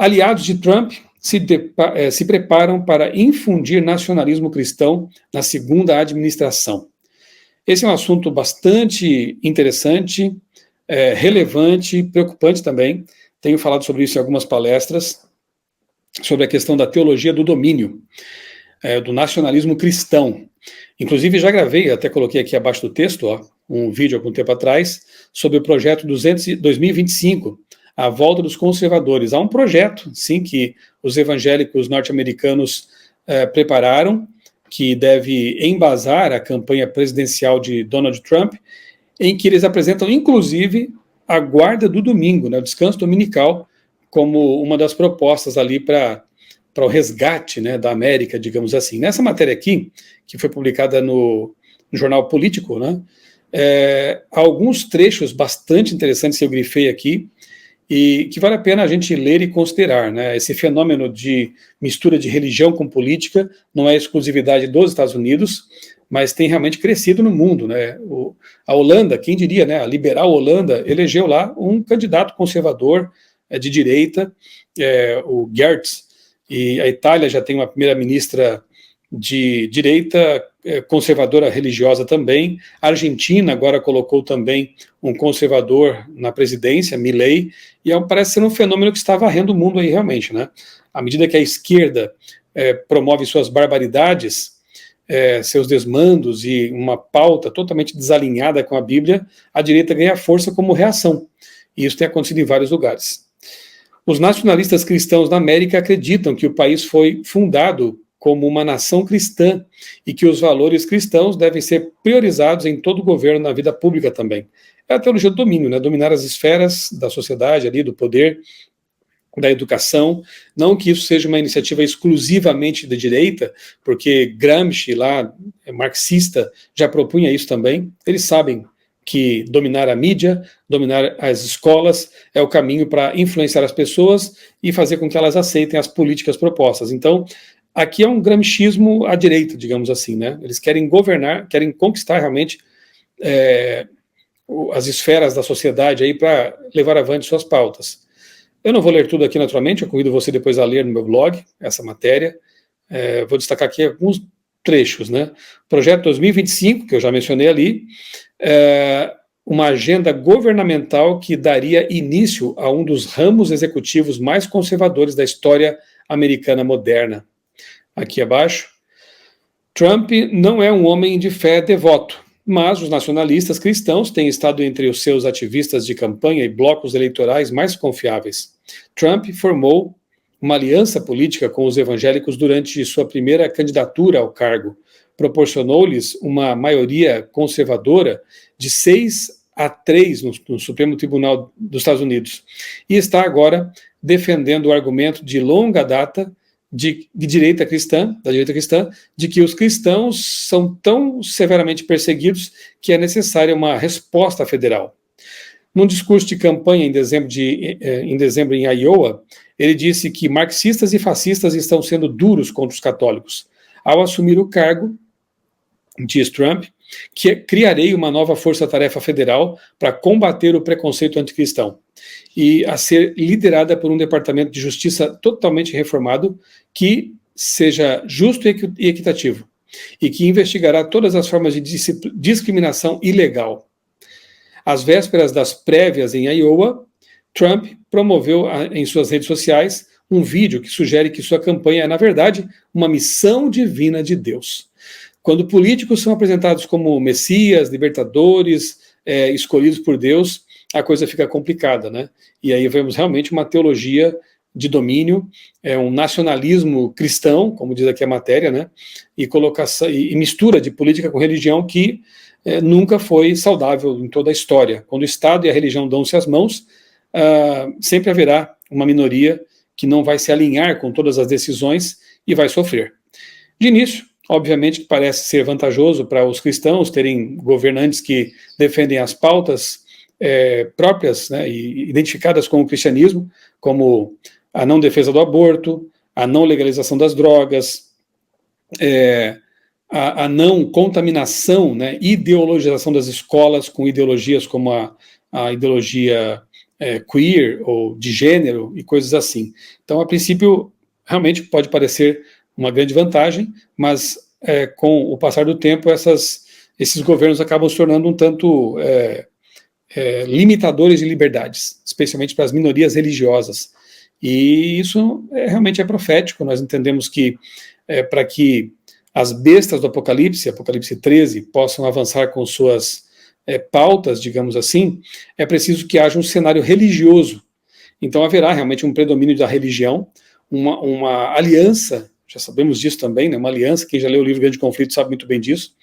Aliados de Trump se preparam para infundir nacionalismo cristão na segunda administração. Esse é um assunto bastante interessante, relevante, preocupante também. Tenho falado sobre isso em algumas palestras, sobre a questão da teologia do domínio, do nacionalismo cristão. Inclusive, já gravei, até coloquei aqui abaixo do texto, um vídeo algum tempo atrás, sobre o projeto 2025, a volta dos conservadores. Há um projeto, sim, que os evangélicos norte-americanos prepararam, que deve embasar a campanha presidencial de Donald Trump, em que eles apresentam, inclusive, a guarda do domingo, né, o descanso dominical, como uma das propostas ali para o resgate, né, da América, digamos assim. Nessa matéria aqui, que foi publicada no Jornal Político, né, há alguns trechos bastante interessantes que eu grifei aqui, e que vale a pena a gente ler e considerar, né? Esse fenômeno de mistura de religião com política não é exclusividade dos Estados Unidos, mas tem realmente crescido no mundo, né? A Holanda, quem diria, né? A liberal Holanda elegeu lá um candidato conservador de direita, o Geertz, e a Itália já tem uma primeira-ministra de direita, conservadora religiosa também. A Argentina agora colocou também um conservador na presidência, Milei, e parece ser um fenômeno que está varrendo o mundo aí realmente, né? À medida que a esquerda promove suas barbaridades, seus desmandos e uma pauta totalmente desalinhada com a Bíblia, a direita ganha força como reação. E isso tem acontecido em vários lugares. Os nacionalistas cristãos na América acreditam que o país foi fundado como uma nação cristã e que os valores cristãos devem ser priorizados em todo o governo, na vida pública também. É a teologia do domínio, né? Dominar as esferas da sociedade, ali, do poder, da educação. Não que isso seja uma iniciativa exclusivamente de direita, porque Gramsci, lá, marxista, já propunha isso também. Eles sabem que dominar a mídia, dominar as escolas é o caminho para influenciar as pessoas e fazer com que elas aceitem as políticas propostas. Então, aqui é um gramscismo à direita, digamos assim, né? Eles querem governar, querem conquistar realmente as esferas da sociedade aí para levar avante suas pautas. Eu não vou ler tudo aqui naturalmente, eu convido você depois a ler no meu blog essa matéria. Vou destacar aqui alguns trechos, né? Projeto 2025, que eu já mencionei ali, uma agenda governamental que daria início a um dos ramos executivos mais conservadores da história americana moderna. Aqui abaixo, Trump não é um homem de fé devoto, mas os nacionalistas cristãos têm estado entre os seus ativistas de campanha e blocos eleitorais mais confiáveis. Trump formou uma aliança política com os evangélicos durante sua primeira candidatura ao cargo. Proporcionou-lhes uma maioria conservadora de 6-3 no Supremo Tribunal dos Estados Unidos. E está agora defendendo o argumento de longa data da direita cristã, de que os cristãos são tão severamente perseguidos que é necessária uma resposta federal. Num discurso de campanha em dezembro em Iowa, ele disse que marxistas e fascistas estão sendo duros contra os católicos. Ao assumir o cargo, diz Trump, que criarei uma nova força-tarefa federal para combater o preconceito anticristão e a ser liderada por um departamento de justiça totalmente reformado que seja justo e equitativo e que investigará todas as formas de discriminação ilegal. Às vésperas das prévias em Iowa, Trump promoveu em suas redes sociais um vídeo que sugere que sua campanha é, na verdade, uma missão divina de Deus. Quando políticos são apresentados como messias, libertadores, escolhidos por Deus, a coisa fica complicada, né? E aí vemos realmente uma teologia de domínio, um nacionalismo cristão, como diz aqui a matéria, né? E mistura de política com religião que nunca foi saudável em toda a história. Quando o Estado e a religião dão-se as mãos, sempre haverá uma minoria que não vai se alinhar com todas as decisões e vai sofrer. De início, obviamente que parece ser vantajoso para os cristãos terem governantes que defendem as pautas próprias, né, e identificadas com o cristianismo, como a não defesa do aborto, a não legalização das drogas, a não contaminação, né, ideologização das escolas com ideologias como a ideologia queer ou de gênero e coisas assim. Então, a princípio, realmente pode parecer uma grande vantagem, mas com o passar do tempo, esses governos acabam se tornando um tanto limitadores de liberdades, especialmente para as minorias religiosas. E isso realmente é profético. Nós entendemos que para que as bestas do Apocalipse 13, possam avançar com suas pautas, digamos assim, é preciso que haja um cenário religioso. Então haverá realmente um predomínio da religião, uma aliança, já sabemos disso também, né, uma aliança, quem já leu o livro Grande Conflito sabe muito bem disso,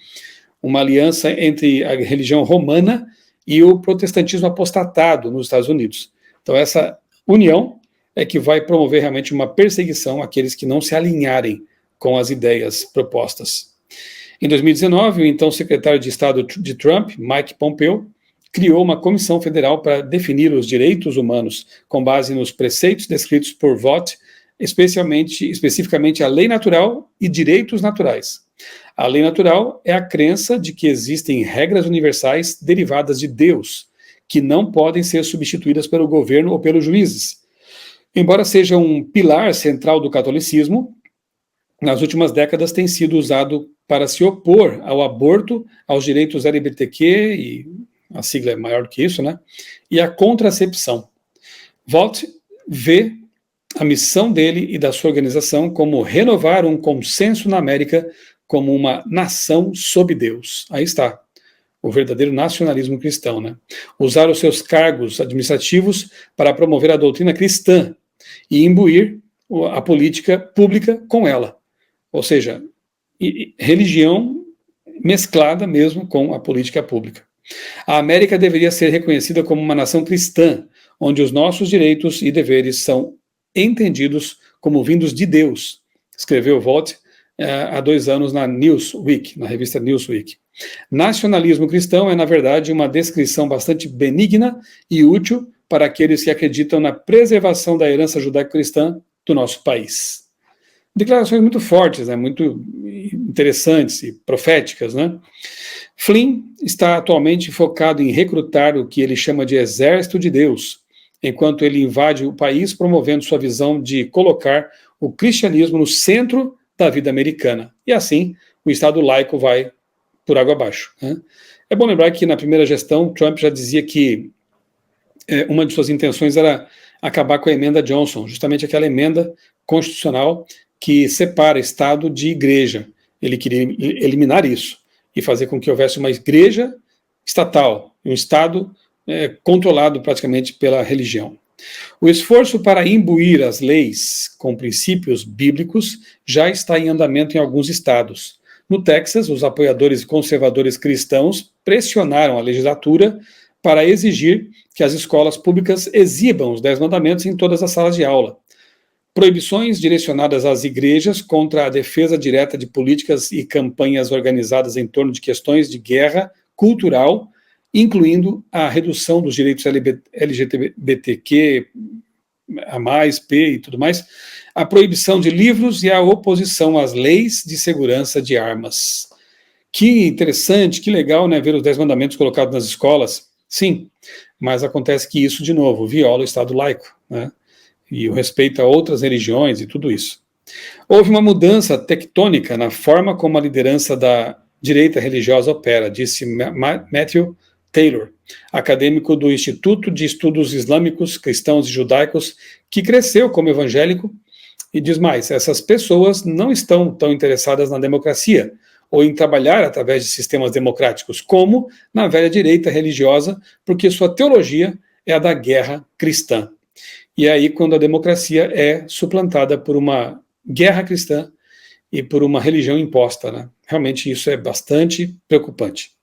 uma aliança entre a religião romana e o protestantismo apostatado nos Estados Unidos. Então essa união é que vai promover realmente uma perseguição àqueles que não se alinharem com as ideias propostas. Em 2019, o então secretário de Estado de Trump, Mike Pompeo, criou uma comissão federal para definir os direitos humanos com base nos preceitos descritos por Vought, especificamente a lei natural e direitos naturais. A lei natural é a crença de que existem regras universais derivadas de Deus, que não podem ser substituídas pelo governo ou pelos juízes. Embora seja um pilar central do catolicismo, nas últimas décadas tem sido usado para se opor ao aborto, aos direitos LGBTQ, e a sigla é maior do que isso, né? E à contracepção. Vought vê a missão dele e da sua organização como renovar um consenso na América como uma nação sob Deus. Aí está, o verdadeiro nacionalismo cristão, né? Usar os seus cargos administrativos para promover a doutrina cristã e imbuir a política pública com ela. Ou seja, religião mesclada mesmo com a política pública. A América deveria ser reconhecida como uma nação cristã, onde os nossos direitos e deveres são entendidos como vindos de Deus, escreveu Vought há 2 anos na Newsweek, na revista Newsweek. Nacionalismo cristão é, na verdade, uma descrição bastante benigna e útil para aqueles que acreditam na preservação da herança judaico-cristã do nosso país. Declarações muito fortes, né, muito interessantes e proféticas, né? Flynn está atualmente focado em recrutar o que ele chama de exército de Deus, enquanto ele invade o país promovendo sua visão de colocar o cristianismo no centro da vida americana. E assim, o Estado laico vai por água abaixo, né? É bom lembrar que na primeira gestão, Trump já dizia que uma de suas intenções era acabar com a emenda Johnson, justamente aquela emenda constitucional que separa Estado de igreja. Ele queria eliminar isso e fazer com que houvesse uma igreja estatal, um Estado controlado praticamente pela religião. O esforço para imbuir as leis com princípios bíblicos já está em andamento em alguns estados. No Texas, os apoiadores conservadores cristãos pressionaram a legislatura para exigir que as escolas públicas exibam os 10 mandamentos em todas as salas de aula. Proibições direcionadas às igrejas contra a defesa direta de políticas e campanhas organizadas em torno de questões de guerra cultural, incluindo a redução dos direitos LGBTQ, a mais, P e tudo mais, a proibição de livros e a oposição às leis de segurança de armas. Que interessante, que legal, né, ver os 10 mandamentos colocados nas escolas. Sim, mas acontece que isso, de novo, viola o Estado laico, né? E o respeito a outras religiões e tudo isso. Houve uma mudança tectônica na forma como a liderança da direita religiosa opera, disse Matthew Taylor, acadêmico do Instituto de Estudos Islâmicos, Cristãos e Judaicos, que cresceu como evangélico, e diz mais, essas pessoas não estão tão interessadas na democracia, ou em trabalhar através de sistemas democráticos, como na velha direita religiosa, porque sua teologia é a da guerra cristã. E aí, quando a democracia é suplantada por uma guerra cristã e por uma religião imposta, né? Realmente isso é bastante preocupante.